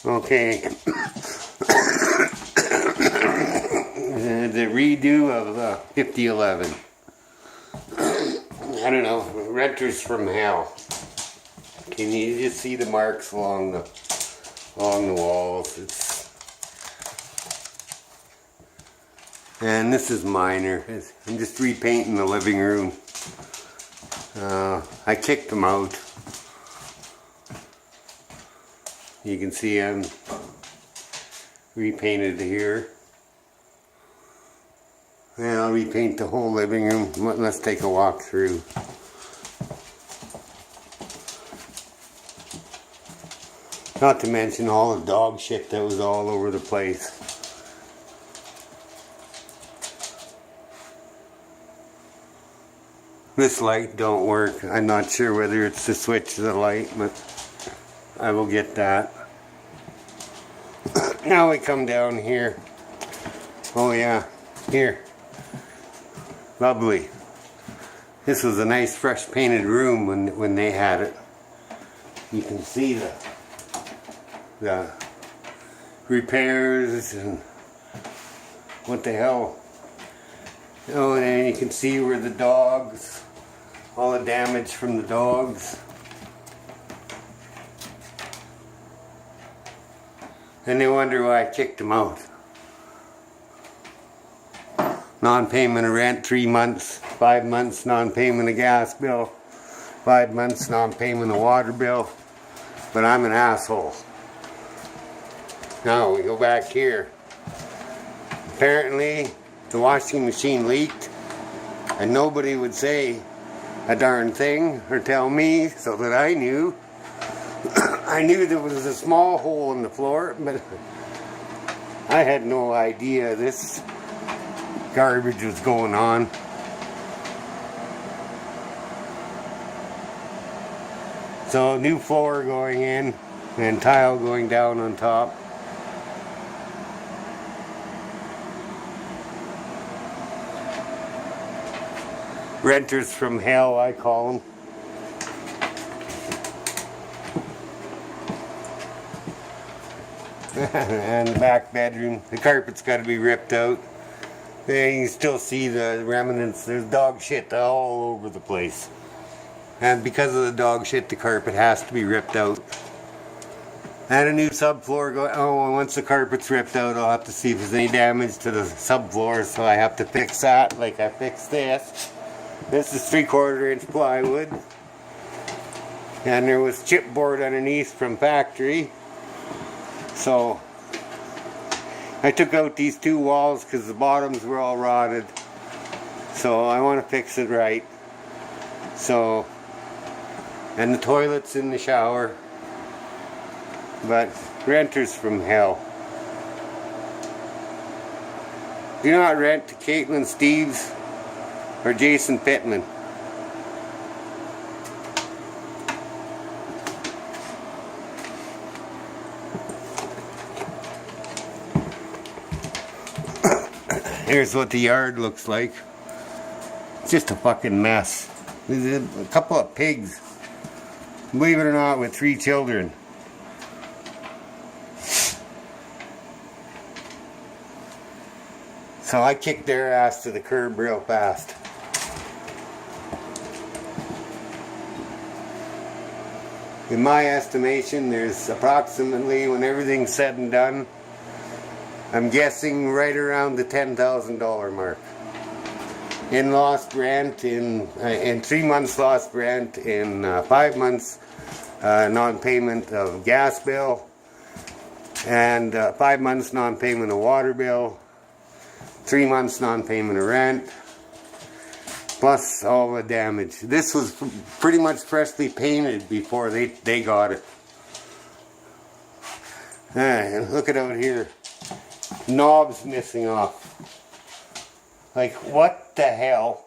Okay. The redo of 5011. I don't know, renters from hell. Can you just see the marks along the walls? And this is minor. I'm just repainting the living room. I kicked them out. You can see I'm repainted here. And I'll repaint the whole living room. Let's take a walk through. Not to mention all the dog shit that was all over the place. This light don't work. I'm not sure whether it's the switch of the light, but I will get that. Now we come down here. Oh yeah, here. Lovely. This was a nice fresh painted room when they had it. You can see the repairs and what the hell. Oh, and then you can see where the dogs, all the damage from the dogs. And they wonder why I kicked them out. Non-payment of rent, 3 months, 5 months non-payment of gas bill, 5 months non-payment of water bill. But I'm an asshole. Now we go back here. Apparently the washing machine leaked and nobody would say a darn thing or tell me so that I knew. I knew there was a small hole in the floor, but I had no idea this garbage was going on. So new floor going in and tile going down on top. Renters from hell, I call them. And the back bedroom, the carpet's got to be ripped out. Yeah, you can still see the remnants. There's dog shit all over the place. And because of the dog shit, the carpet has to be ripped out. And a new subfloor going. Oh, and once the carpet's ripped out, I'll have to see if there's any damage to the subfloor. So I have to fix that, like I fixed this. This is 3/4 inch plywood. And there was chipboard underneath from factory. So I took out these 2 walls because the bottoms were all rotted. So I want to fix it right. So, and the toilet's in the shower. But renters from hell. Do not rent to Caitlin Steves or Jason Pittman. Here's what the yard looks like. It's just a fucking mess. There's a couple of pigs, believe it or not, with 3 children. So I kicked their ass to the curb real fast. In my estimation, there's approximately, when everything's said and done, I'm guessing right around the $10,000 mark. In lost rent, in 3 months lost rent, in 5 months non-payment of gas bill, and 5 months non-payment of water bill, 3 months non-payment of rent, plus all the damage. This was pretty much freshly painted before they got it. And look at out here. Knobs missing off. Like, what the hell?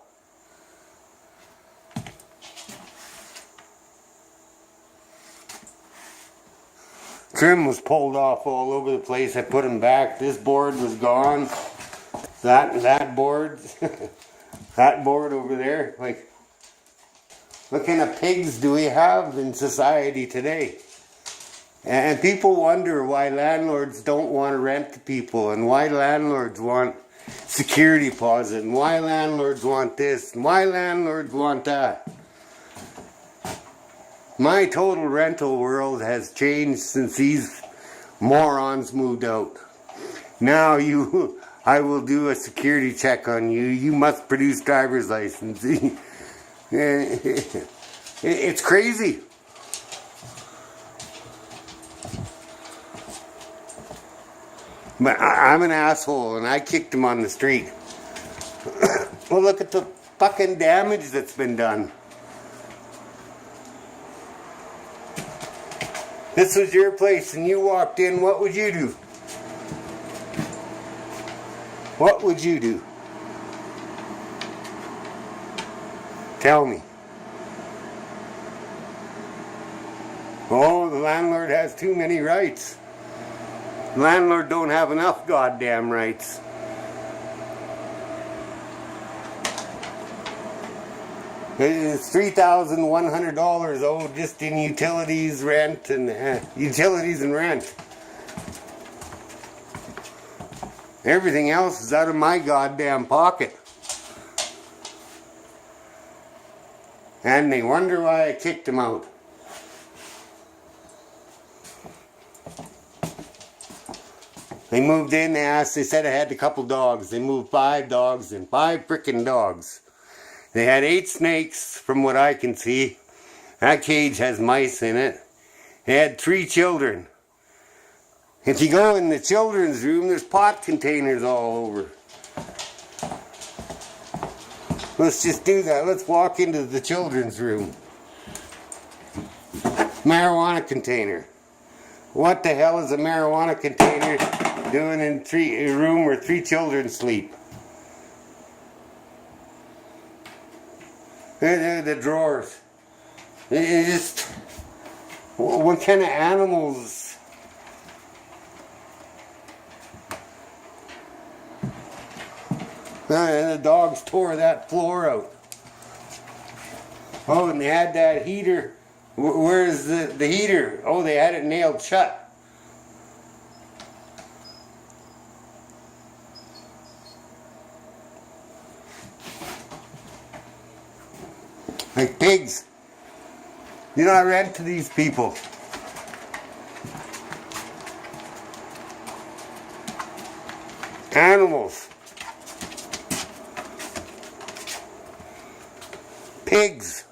Trim was pulled off all over the place. I put them back. This board was gone. That board, that board over there. Like, what kind of pigs do we have in society today? And people wonder why landlords don't want to rent to people, and why landlords want security deposit, and why landlords want this, and why landlords want that. My total rental world has changed since these morons moved out. Now I will do a security check on you. You must produce driver's license. It's crazy. But I'm an asshole and I kicked him on the street. Well, look at the fucking damage that's been done. This was your place and you walked in, what would you do? What would you do? Tell me. Oh, the landlord has too many rights. The landlord don't have enough goddamn rights. It's $3,100 owed just in utilities, rent, and utilities and rent. Everything else is out of my goddamn pocket. And they wonder why I kicked him out. They moved in, they said I had a couple dogs. They moved 5 dogs and 5 frickin' dogs. They had 8 snakes, from what I can see. That cage has mice in it. They had 3 children. If you go in the children's room, there's pot containers all over. Let's just do that. Let's walk into the children's room. Marijuana container. What the hell is a marijuana container doing in a room where 3 children sleep? The drawers. It just, what kind of animals? And the dogs tore that floor out. Oh, and they had that heater. Where's the heater? Oh, they had it nailed shut. Like pigs. You not rent to these people. Animals. Pigs.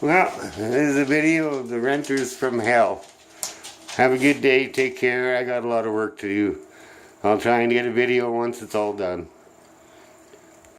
Well, this is a video of the renters from hell. Have a good day. Take care. I got a lot of work to do. I'll try and get a video once it's all done.